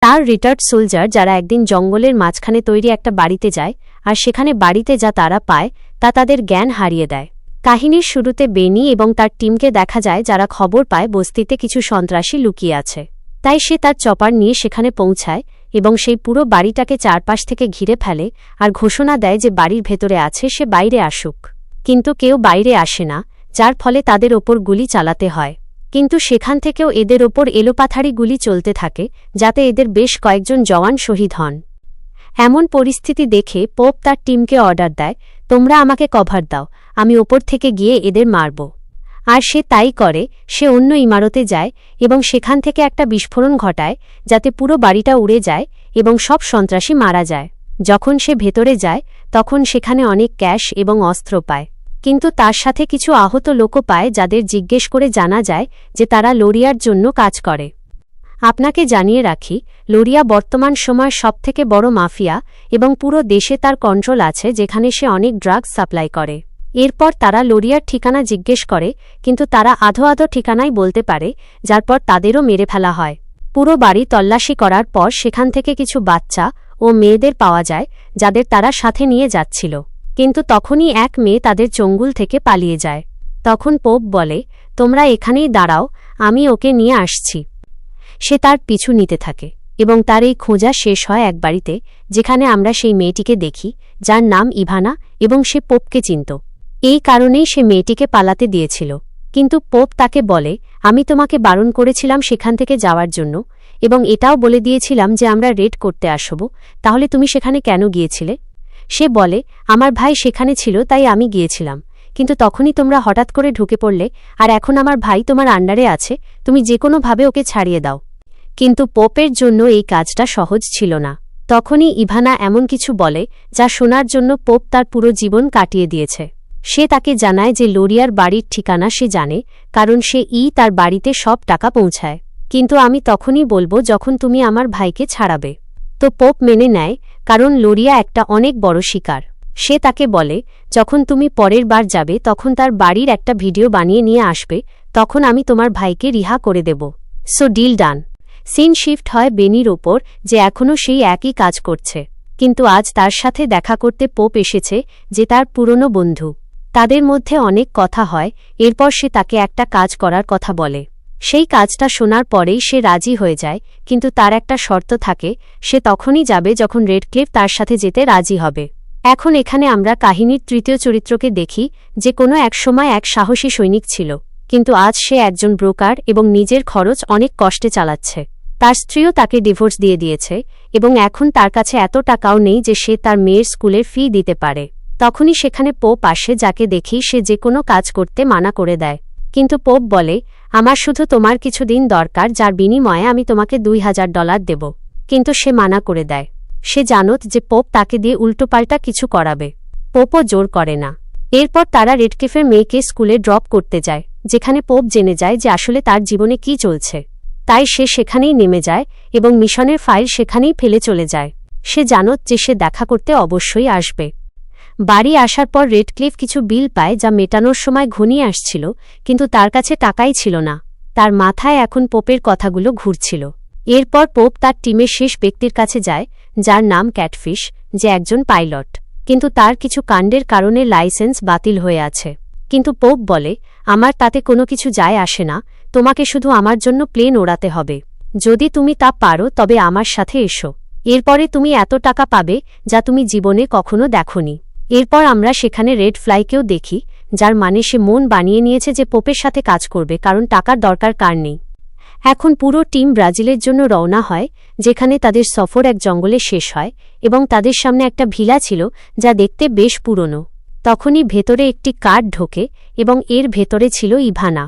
তার retired soldier যারা একদিন জঙ্গলের মাঝখানে তৈরি একটা বাড়িতে যায় আর সেখানে বাড়িতে যা তারা পায় তা তাদের জ্ঞান হারিয়ে দেয়। কাহিনীর শুরুতে বেনি এবং তার টিমকে দেখা যায় যারা খবর পায় বস্তিতে কিছু সন্ত্রাসী লুকিয়ে আছে। তাই সে তার চপার নিয়ে সেখানে পৌঁছায় এবং সেই পুরো বাড়িটাকে চারপাশ থেকে ঘিরে ফেলে আর ঘোষণা দেয় যে বাড়ির ভেতরে আছে সে বাইরে আসুক। কিন্তু কেউ বাইরে আসে না, যার ফলে তাদের ওপর গুলি চালাতে হয়। কিন্তু সেখান থেকেও এদের ওপর এলোপাথারি গুলি চলতে থাকে, যাতে এদের বেশ কয়েকজন জওয়ান শহীদ হন। এমন পরিস্থিতি দেখে পোপ তার টিমকে অর্ডার দেয়, তোমরা আমাকে কভার দাও, আমি ওপর থেকে গিয়ে এদের মারব। আর সে তাই করে। সে অন্য ইমারতে যায় এবং সেখান থেকে একটা বিস্ফোরণ ঘটায় যাতে পুরো বাড়িটা উড়ে যায় এবং সব সন্ত্রাসী মারা যায়। যখন সে ভেতরে যায় তখন সেখানে অনেক ক্যাশ এবং অস্ত্র পায়, কিন্তু তার সাথে কিছু আহত লোকও পায় যাদের জিজ্ঞেস করে জানা যায় যে তারা লোরিয়ার জন্য কাজ করে। আপনাকে জানিয়ে রাখি, লোরিয়া বর্তমান সময়ের সবথেকে বড় মাফিয়া এবং পুরো দেশে তার কন্ট্রোল আছে, যেখানে সে অনেক ড্রাগস সাপ্লাই করে। এরপর তারা লোরিয়ার ঠিকানা জিজ্ঞেস করে, কিন্তু তারা আধো আধো ঠিকানাই বলতে পারে, যার পর তাদেরও মেরে ফেলা হয়। পুরো বাড়ি তল্লাশি করার পর সেখান থেকে কিছু বাচ্চা ও মেয়েদের পাওয়া যায় যাদের তারা সাথে নিয়ে যাচ্ছিল, কিন্তু তখনই এক মেয়ে তাদের চঙ্গুল থেকে পালিয়ে যায়। তখন পোপ বলে, তোমরা এখানেই দাঁড়াও, আমি ওকে নিয়ে আসছি। সে তার পিছু নিতে থাকে এবং তার এই খোঁজা শেষ হয় এক বাড়িতে, যেখানে আমরা সেই মেয়েটিকে দেখি যার নাম ইভানা এবং সে পোপকে চিনত। এই কারণেই সে মেয়েটিকে পালাতে দিয়েছিল, কিন্তু পোপ তাকে বলে, আমি তোমাকে বারণ করেছিলাম সেখান থেকে যাওয়ার জন্য এবং এটাও বলে দিয়েছিলাম যে আমরা রেড করতে আসব, তাহলে তুমি সেখানে কেন গিয়েছিলে? সে বলে, আমার ভাই সেখানে ছিল তাই আমি গিয়েছিলাম, কিন্তু তখনই তোমরা হঠাৎ করে ঢুকে পড়লে আর এখন আমার ভাই তোমার আন্ডারে আছে, তুমি যে কোনোভাবে ওকে ছাড়িয়ে দাও। কিন্তু পোপের জন্য এই কাজটা সহজ ছিল না। তখনই ইভানা এমন কিছু বলে যা শোনার জন্য পোপ তার পুরো জীবন কাটিয়ে দিয়েছে। সে তাকে জানায় যে লোরিয়ার বাড়ির ঠিকানা সে জানে, কারণ সে তার বাড়িতে সব টাকা পৌঁছায়। কিন্তু আমি তখনই বলবো যখন তুমি আমার ভাইকে ছাড়াবে। তো পোপ মেনে নেয়, কারণ লোরিয়া একটা অনেক বড় শিকার। সে তাকে বলে, যখন তুমি পরের বার যাবে তখন তার বাড়ির একটা ভিডিও বানিয়ে নিয়ে আসবে, তখন আমি তোমার ভাইকে রিহা করে দেব। So deal done. Scene shift হয় বেনির ওপর, যে এখনও সেই একই কাজ করছে, কিন্তু আজ তার সাথে দেখা করতে পোপ এসেছে, যে তার পুরনো বন্ধু। তাদের মধ্যে অনেক কথা হয়। এরপর সে তাকে একটা কাজ করার কথা বলে। সেই কাজটা শোনার পরেই সে রাজি হয়ে যায়, কিন্তু তার একটা শর্ত থাকে, সে তখনই যাবে যখন রেডক্লিফ তার সাথে যেতে রাজি হবে। এখন এখানে আমরা কাহিনীর তৃতীয় চরিত্রকে দেখি, যে কোনো এক সময় এক সাহসী সৈনিক ছিল, কিন্তু আজ সে একজন ব্রোকার এবং নিজের খরচ অনেক কষ্টে চালাচ্ছে। তার স্ত্রীও তাকে ডিভোর্স দিয়ে দিয়েছে এবং এখন তার কাছে এত টাকাও নেই যে সে তার মেয়ের স্কুলের ফি দিতে পারে। তখনই সেখানে পোপ আসে, যাকে দেখি সে যে কোনো কাজ করতে মানা করে দেয়। কিন্তু পোপ বলে, আমার শুধু তোমার কিছুদিন দরকার, যার বিনিময়ে আমি তোমাকে $2000 দেব। কিন্তু সে মানা করে দেয়। সে জানত যে পোপ তাকে দিয়ে উল্টোপাল্টা কিছু করাবে। পোপও জোর করে না। এরপর তারা রেডক্লিফের মেয়েকে স্কুলে ড্রপ করতে যায়, যেখানে পোপ জেনে যায় যে আসলে তার জীবনে কি চলছে। তাই সে সেখানেই নেমে যায় এবং মিশনের ফাইল সেখানেই ফেলে চলে যায়। সে জানত যে সে দেখা করতে অবশ্যই আসবে। বাড়ি আসার পর রেডক্লিফ কিছু বিল পায় যা মেটানোর সময় ঘনিয়ে আসছিল, কিন্তু তার কাছে টাকাই ছিল না। তার মাথায় এখন পোপের কথাগুলো ঘুরছিল। এরপর পোপ তার টিমের শেষ ব্যক্তির কাছে যায়, যার নাম ক্যাটফিশ, যে একজন পাইলট, কিন্তু তার কিছু কাণ্ডের কারণে লাইসেন্স বাতিল হয়ে আছে। কিন্তু পোপ বলে, আমার তাতে কোনো কিছু যায় আসে না, তোমাকে শুধু আমার জন্য প্লেন ওড়াতে হবে। যদি তুমি তা পারো তবে আমার সাথে এসো। এরপরে তুমি এত টাকা পাবে যা তুমি জীবনে কখনো দেখোনি। এরপর আমরা সেখানে রেড ফ্লাইকেও দেখি, যার মানে সে মন বানিয়ে নিয়েছে যে পোপের সাথে কাজ করবে, কারণ টাকার দরকার কার নেই। এখন পুরো টিম ব্রাজিলের জন্য রওনা হয়, যেখানে তাদের সফর এক জঙ্গলে শেষ হয় এবং তাদের সামনে একটা ভিলা ছিল যা দেখতে বেশ পুরনো। তখনই ভেতরে একটি কার ঢোকে এবং এর ভেতরে ছিল ইভানা।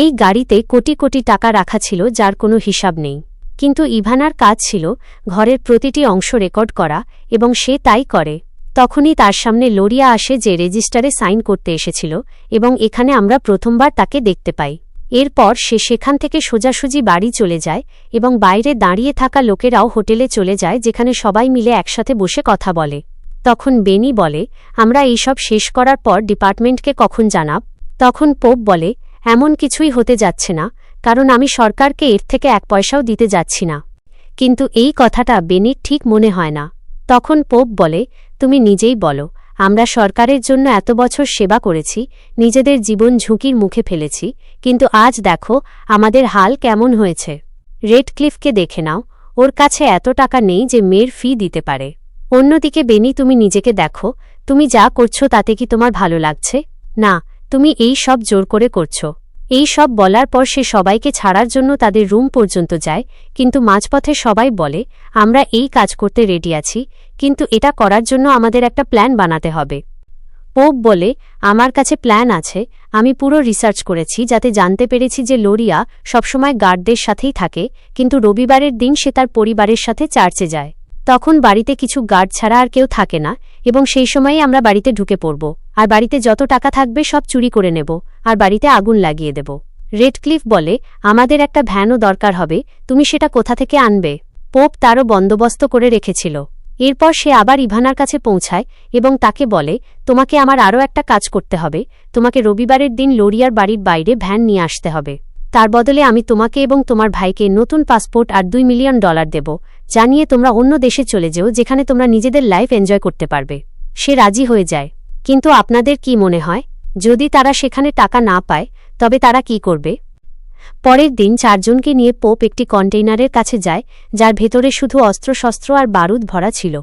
এই গাড়িতে কোটি কোটি টাকা রাখা ছিল, যার কোনো হিসাব নেই। কিন্তু ইভানার কাজ ছিল ঘরের প্রতিটি অংশ রেকর্ড করা, এবং সে তাই করে। তখনই তার সামনে লোরিয়া আসে, যে রেজিস্টারে সাইন করতে এসেছিল, এবং এখানে আমরা প্রথমবার তাকে দেখতে পাই। এরপর সে সেখান থেকে সোজাসুজি বাড়ি চলে যায় এবং বাইরে দাঁড়িয়ে থাকা লোকেরাও হোটেলে চলে যায়, যেখানে সবাই মিলে একসাথে বসে কথা বলে। তখন বেনি বলে, আমরা এইসব শেষ করার পর ডিপার্টমেন্টকে কখন জানাব? তখন পোপ বলে, এমন কিছুই হতে যাচ্ছে না, কারণ আমি সরকারকে এর থেকে 1 পয়সাও দিতে যাচ্ছি না। কিন্তু এই কথাটা বেনির ঠিক মনে হয় না। তখন পোপ বলে, তুমি নিজেই বলো, আমরা সরকারের জন্য এত বছর সেবা করেছি, নিজেদের জীবন ঝুঁকির মুখে ফেলেছি, কিন্তু আজ দেখো আমাদের হাল কেমন হয়েছে। রেডক্লিফকে দেখে নাও, ওর কাছে এত টাকা নেই যে মেয়ের ফি দিতে পারে। অন্যদিকে বেনি, তুমি নিজেকে দেখো, তুমি যা করছো তাতে কি তোমার ভালো লাগছে? না, তুমি এই সব জোর করে করছো। এই সব বলার পর সে সবাইকে ছাড়ার জন্য তাদের রুম পর্যন্ত যায়, কিন্তু মাঝপথে সবাই বলে, আমরা এই কাজ করতে রেডি আছি, কিন্তু এটা করার জন্য আমাদের একটা প্ল্যান বানাতে হবে। পোপ বলে, আমার কাছে প্ল্যান আছে, আমি পুরো রিসার্চ করেছি, যাতে জানতে পেরেছি যে লোরিয়া সবসময় গার্ডদের সাথেই থাকে, কিন্তু রবিবারের দিন সে তার পরিবারের সাথে চার্চে যায়। তখন বাড়িতে কিছু গার্ড ছাড়া আর কেউ থাকে না, এবং সেই সময়ই আমরা বাড়িতে ঢুকে পড়ব, আর বাড়িতে যত টাকা থাকবে সব চুরি করে নেব, আর বাড়িতে আগুন লাগিয়ে দেব। রেডক্লিফ বলে, আমাদের একটা ভ্যানও দরকার হবে, তুমি সেটা কোথা থেকে আনবে? পোপ তারও বন্দোবস্ত করে রেখেছিল। এরপর সে আবার ইভানার কাছে পৌঁছায় এবং তাকে বলে, তোমাকে আমার আরও একটা কাজ করতে হবে, তোমাকে রবিবারের দিন লোরিয়ার বাড়ির বাইরে ভ্যান নিয়ে আসতে হবে। তার বদলে আমি তোমাকে এবং তোমার ভাইকে নতুন পাসপোর্ট আর $2 মিলিয়ন দেব, জানিয়ে তোমরা অন্য দেশে চলে যেও, যেখানে তোমরা নিজেদের লাইফ এনজয় করতে পারবে। সে রাজি হয়ে যায়। কিন্তু আপনাদের কি মনে হয়, যদি তারা সেখানে টাকা না পায় তবে তারা কি করবে? পরের দিন 4 জনকে নিয়ে পোপ একটি কন্টেইনারের কাছে যায়, যার ভেতরে শুধু অস্ত্রশস্ত্র আর বারুদ ভরা ছিল।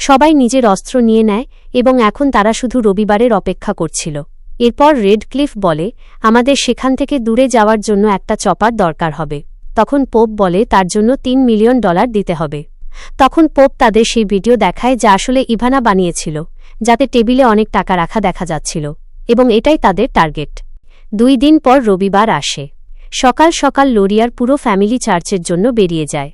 সবাই নিজের অস্ত্র নিয়ে নেয় এবং এখন তারা শুধু রবিবারের অপেক্ষা করছিল। এরপর রেডক্লিফ বলে, আমাদের সেখান থেকে দূরে যাওয়ার জন্য একটা চপার দরকার হবে। তখন পোপ বলে, তার জন্য $3 মিলিয়ন দিতে হবে। তখন পোপ তাদের সেই ভিডিও দেখায় যা আসলে ইভানা বানিয়েছিল, যাতে টেবিলে অনেক টাকা রাখা দেখা যাচ্ছিল, এবং এটাই তাদের টার্গেট। 2 দিন পর রবিবার আসে। সকাল সকাল লোরিয়ার পুরো ফ্যামিলি চার্চের জন্য বেরিয়ে যায়।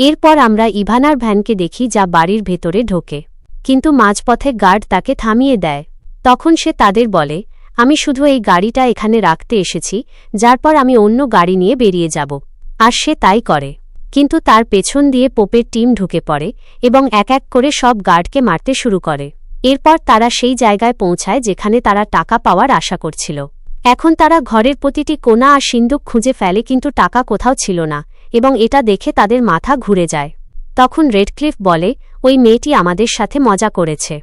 এরপর আমরা ইভানার ভ্যানকে দেখি, যা বাড়ির ভেতরে ঢোকে, কিন্তু মাঝপথে গার্ড তাকে থামিয়ে দেয়। তখন সে তাদের বলে, আমি শুধু এই গাড়িটা এখানে রাখতে এসেছি, যার পর আমি অন্য গাড়ি নিয়ে বেরিয়ে যাব। আর সে তাই করে। কিন্তু তার পেছন দিয়ে পোপের টিম ঢুকে পড়ে এবং এক এক করে সব গার্ডকে মারতে শুরু করে। এরপর তারা সেই জায়গায় পৌঁছায় যেখানে তারা টাকা পাওয়ার আশা করছিল। এখন তারা ঘরের প্রতিটি কোণা আর সিন্দুক খুঁজে ফেলে, কিন্তু টাকা কোথাও ছিল না, এবং এটা দেখে তাদের মাথা ঘুরে যায়। তখন রেডক্লিফ বলে, ওই মেয়েটি আমাদের সাথে মজা করেছে।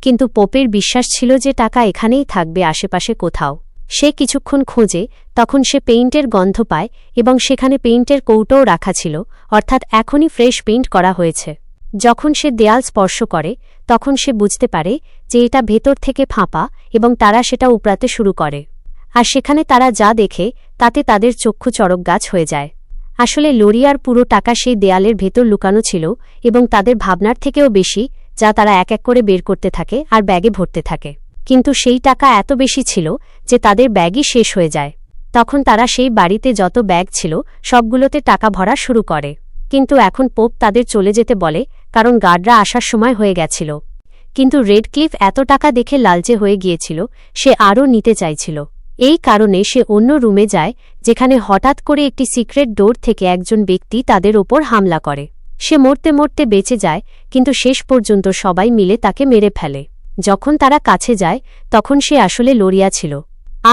কিন্তু পোপের বিশ্বাস ছিল যে টাকা এখানেই থাকবে, আশেপাশে কোথাও। সে কিছুক্ষণ খোঁজে, তখন সে পেইন্টের গন্ধ পায় এবং সেখানে পেইন্টের কৌটোও রাখা ছিল, অর্থাৎ এখনই ফ্রেশ পেইন্ট করা হয়েছে। যখন সে দেয়াল স্পর্শ করে তখন সে বুঝতে পারে যে এটা ভেতর থেকে ফাঁপা, এবং তারা সেটা উপড়াতে শুরু করে। আর সেখানে তারা যা দেখে তাতে তাদের চক্ষু চড়ক গাছ হয়ে যায়। আসলে লোরিয়ার পুরো টাকা সেই দেয়ালের ভেতর লুকানো ছিল, এবং তাদের ভাবনার থেকেও বেশি, যা তারা এক এক করে বের করতে থাকে আর ব্যাগে ভরতে থাকে। কিন্তু সেই টাকা এত বেশি ছিল যে তাদের ব্যাগই শেষ হয়ে যায়। তখন তারা সেই বাড়িতে যত ব্যাগ ছিল সবগুলোতে টাকা ভরা শুরু করে। কিন্তু এখন পোপ তাদের চলে যেতে বলে, কারণ গার্ডরা আসার সময় হয়ে গেছিল। কিন্তু রেডক্লিফ এত টাকা দেখে লালচে হয়ে গিয়েছিল, সে আরও নিতে চাইছিল। এই কারণে সে অন্য রুমে যায়, যেখানে হঠাৎ করে একটি সিক্রেট ডোর থেকে একজন ব্যক্তি তাদের ওপর হামলা করে। সে মরতে মরতে বেঁচে যায়, কিন্তু শেষ পর্যন্ত সবাই মিলে তাকে মেরে ফেলে। যখন তারা কাছে যায় তখন সে আসলে লোরিয়া ছিল।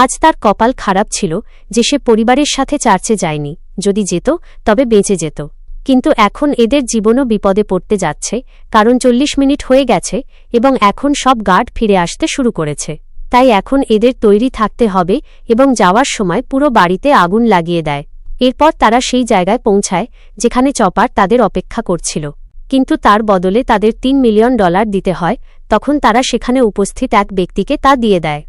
আজ তার কপাল খারাপ ছিল যে সে পরিবারের সাথে চার্চে যায়নি, যদি যেত তবে বেঁচে যেত। কিন্তু এখন এদের জীবনও বিপদে পড়তে যাচ্ছে, কারণ 40 মিনিট হয়ে গেছে এবং এখন সব গার্ড ফিরে আসতে শুরু করেছে। তাই এখন এদের তৈরি থাকতে হবে এবং যাওয়ার সময় পুরো বাড়িতে আগুন লাগিয়ে দেয়। এরপর তারা সেই জায়গায় পৌঁছায় যেখানে চপার তাদের অপেক্ষা করছিল, কিন্তু তার বদলে তাদের $3 মিলিয়ন দিতে হয়। তখন তারা সেখানে উপস্থিত এক ব্যক্তিকে তা দিয়ে দেয়।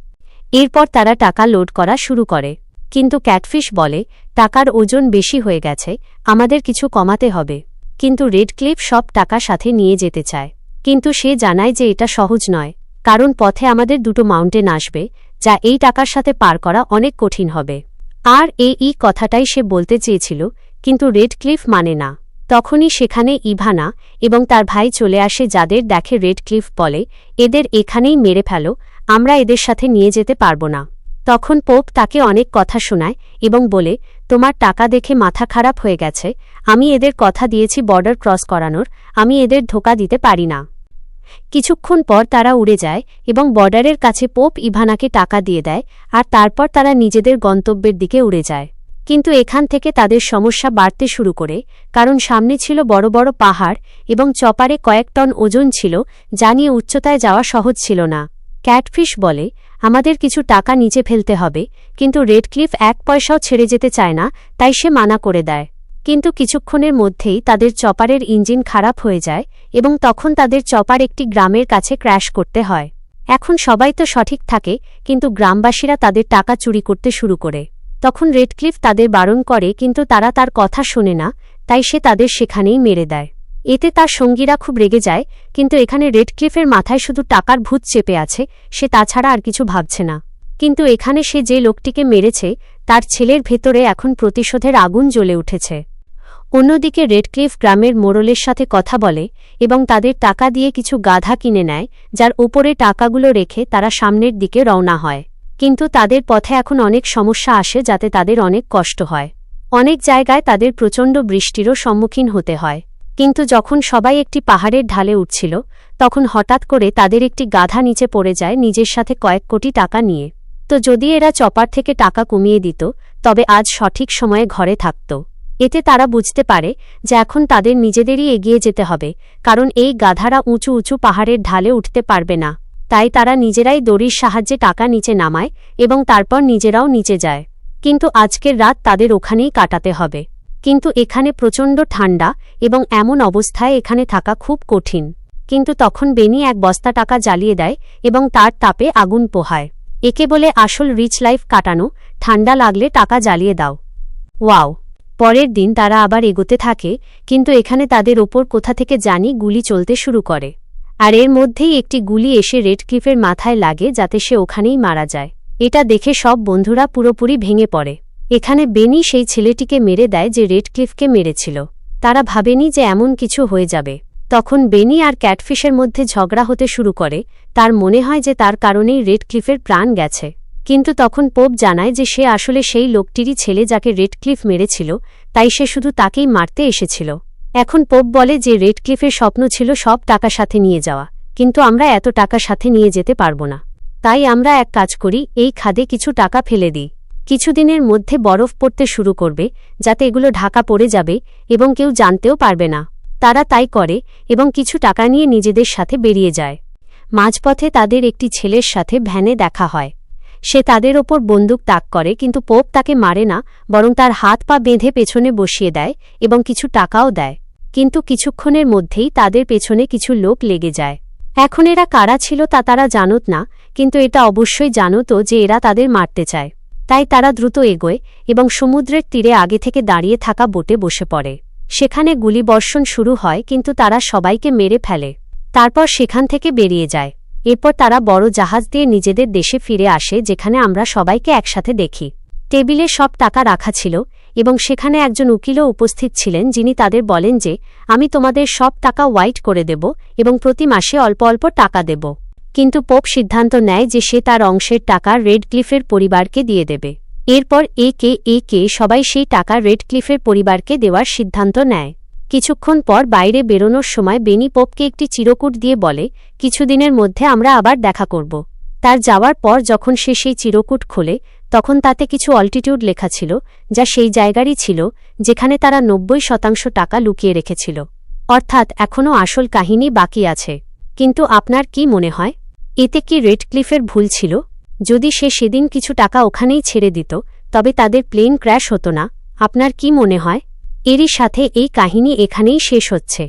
এরপর তারা টাকা লোড করা শুরু করে, কিন্তু ক্যাটফিশ বলে, টাকার ওজন বেশি হয়ে গেছে, আমাদের কিছু কমাতে হবে। কিন্তু রেডক্লিফ সব টাকা সাথে নিয়ে যেতে চায়, কিন্তু সে জানায় যে এটা সহজ নয়, কারণ পথে আমাদের 2টো মাউন্টেন আসবে, যা এই টাকার সাথে পার করা অনেক কঠিন হবে। আর এই কথাটাই সে বলতে চেয়েছিল, কিন্তু রেডক্লিফ মানে না। তখনই সেখানে ইভানা এবং তার ভাই চলে আসে, যাদের দেখে রেডক্লিফ বলে, এদের এখানেই মেরে ফেলো, আমরা এদের সাথে নিয়ে যেতে পারব না। তখন পোপ তাকে অনেক কথা শোনায় এবং বলে, তোমার টাকা দেখে মাথা খারাপ হয়ে গেছে, আমি এদের কথা দিয়েছি বর্ডার ক্রস করানোর, আমি এদের ধোঁকা দিতে পারি না। কিছুক্ষণ পর তারা উড়ে যায় এবং বর্ডারের কাছে পোপ ইভানাকে টাকা দিয়ে দেয়, আর তারপর তারা নিজেদের গন্তব্যের দিকে উড়ে যায়। কিন্তু এখান থেকে তাদের সমস্যা বাড়তে শুরু করে, কারণ সামনে ছিল বড় বড় পাহাড় এবং চপারে কয়েক টন ওজন ছিল, যা নিয়ে উচ্চতায় যাওয়া সহজ ছিল না। ক্যাটফিশ বলে, আমাদের কিছু টাকা নিচে ফেলতে হবে, কিন্তু রেডক্লিফ এক পয়সাও ছেড়ে যেতে চায় না, তাই সে মানা করে দেয়। কিন্তু কিছুক্ষণের মধ্যেই তাদের চপারের ইঞ্জিন খারাপ হয়ে যায় এবং তখন তাদের চপার একটি গ্রামের কাছে ক্র্যাশ করতে হয়। এখন সবাই তো সঠিক থাকে, কিন্তু গ্রামবাসীরা তাদের টাকা চুরি করতে শুরু করে। তখন রেডক্লিফ তাদের বারণ করে, কিন্তু তারা তার কথা শোনে না, তাই সে তাদের সেখানেই মেরে দেয়। এতে তার সঙ্গীরা খুব রেগে যায়, কিন্তু এখানে রেডক্লিফের মাথায় শুধু টাকার ভূত চেপে আছে, সে তাছাড়া আর কিছু ভাবছে না। কিন্তু এখানে সে যে লোকটিকে মেরেছে তার ছেলের ভেতরে এখন প্রতিশোধের আগুন জ্বলে উঠেছে। অন্যদিকে রেডক্লিফ গ্রামের মোড়লের সাথে কথা বলে এবং তাদের টাকা দিয়ে কিছু গাধা কিনে নেয়, যার ওপরে টাকাগুলো রেখে তারা সামনের দিকে রওনা হয়। কিন্তু তাদের পথে এখন অনেক সমস্যা আসে, যাতে তাদের অনেক কষ্ট হয়। অনেক জায়গায় তাদের প্রচণ্ড বৃষ্টিরও সম্মুখীন হতে হয়। কিন্তু যখন সবাই একটি পাহাড়ের ঢালে উঠছিল, তখন হঠাৎ করে তাদের একটি গাধা নিচে পড়ে যায় নিজের সাথে কয়েক কোটি টাকা নিয়ে। তো যদি এরা চপার থেকে টাকা কমিয়ে দিত, তবে আজ সঠিক সময়ে ঘরে থাকত। এতে তারা বুঝতে পারে যে এখন তাদের নিজেদেরই এগিয়ে যেতে হবে, কারণ এই গাধারা উঁচু উঁচু পাহাড়ের ঢালে উঠতে পারবে না। তাই তারা নিজেরাই দড়ির সাহায্যে টাকা নিচে নামায় এবং তারপর নিজেরাও নিচে যায়। কিন্তু আজকের রাত তাদের ওখানেই কাটাতে হবে। কিন্তু এখানে প্রচণ্ড ঠান্ডা এবং এমন অবস্থায় এখানে থাকা খুব কঠিন। কিন্তু তখন বেনি এক বস্তা টাকা জ্বালিয়ে দেয় এবং তার তাপে আগুন পোহায়। একে বলে আসল রিচ লাইফ কাটানো, ঠান্ডা লাগলে টাকা জ্বালিয়ে দাও। ওয়াও! পরের দিন তারা আবার এগোতে থাকে, কিন্তু এখানে তাদের ওপর কোথা থেকে জানি গুলি চলতে শুরু করে। আর এর মধ্যেই একটি গুলি এসে রেডক্লিফের মাথায় লাগে, যাতে সে ওখানেই মারা যায়। এটা দেখে সব বন্ধুরা পুরোপুরি ভেঙে পড়ে। এখানে বেনি সেই ছেলেটিকে মেরে দেয় যে রেডক্লিফকে মেরেছিল। তারা ভাবেনি যে এমন কিছু হয়ে যাবে। তখন বেনি আর ক্যাটফিশের মধ্যে ঝগড়া হতে শুরু করে। তার মনে হয় যে তার কারণেই রেডক্লিফের প্রাণ গেছে। কিন্তু তখন পোপ জানায় যে সে আসলে সেই লোকটিরই ছেলে যাকে রেডক্লিফ মেরেছিল, তাই সে শুধু তাকেই মারতে এসেছিল। এখন পোপ বলে যে রেডক্লিফের স্বপ্ন ছিল সব টাকা সাথে নিয়ে যাওয়া, কিন্তু আমরা এত টাকা সাথে নিয়ে যেতে পারব না। তাই আমরা এক কাজ করি, এই খাদে কিছু টাকা ফেলে দিই। কিছুদিনের মধ্যে বরফ পড়তে শুরু করবে, যাতে এগুলো ঢাকা পড়ে যাবে এবং কেউ জানতেও পারবে না। তারা তাই করে এবং কিছু টাকা নিয়ে নিজেদের সাথে বেরিয়ে যায়। মাঝপথে তাদের একটি ছেলের সাথে ভ্যানে দেখা হয়। সে তাদের ওপর বন্দুক তাক করে, কিন্তু পোপ তাকে মারে না, বরং তার হাত পা বেঁধে পেছনে বসিয়ে দেয় এবং কিছু টাকাও দেয়। কিন্তু কিছুক্ষণের মধ্যেই তাদের পেছনে কিছু লোক লেগে যায়। এখন এরা কারা ছিল তা তারা জানত না, কিন্তু এটা অবশ্যই জানত যে এরা তাদের মারতে চায়। তাই তারা দ্রুত এগোয় এবং সমুদ্রের তীরে আগে থেকে দাঁড়িয়ে থাকা বোটে বসে পড়ে। সেখানে গুলিবর্ষণ শুরু হয়, কিন্তু তারা সবাইকে মেরে ফেলে। তারপর সেখান থেকে বেরিয়ে যায়। এরপর তারা বড় জাহাজ দিয়ে নিজেদের দেশে ফিরে আসে, যেখানে আমরা সবাইকে একসাথে দেখি। টেবিলে সব টাকা রাখা ছিল এবং সেখানে একজন উকিলও উপস্থিত ছিলেন, যিনি তাদের বলেন যে আমি তোমাদের সব টাকা হোয়াইট করে দেব এবং প্রতি মাসে অল্প অল্প টাকা দেব। কিন্তু পোপ সিদ্ধান্ত নেয় যে সে তার অংশের টাকা রেডক্লিফের পরিবারকে দিয়ে দেবে। এরপর একে সবাই সেই টাকা রেডক্লিফের পরিবারকে দেওয়ার সিদ্ধান্ত নেয়। কিছুক্ষণ পর বাইরে বেরোনোর সময় বেনি পোপকে একটি চিরকুট দিয়ে বলে, কিছুদিনের মধ্যে আমরা আবার দেখা করব। তার যাওয়ার পর যখন সে সেই চিরকুট খোলে, তখন তাতে কিছু অল্টিটিউড লেখা ছিল, যা সেই জায়গারই ছিল যেখানে তারা 90% টাকা লুকিয়ে রেখেছিল। অর্থাৎ এখনও আসল কাহিনী বাকি আছে। কিন্তু আপনার কি মনে হয়, এতে কি রেডক্লিফের ভুল ছিল? যদি সে সেদিন কিছু টাকা ওখানেই ছেড়ে দিত, তবে তাদের প্লেন ক্র্যাশ হতো না। আপনার কি মনে হয়? এরই সাথে এই কাহিনী এখানেই শেষ হচ্ছে।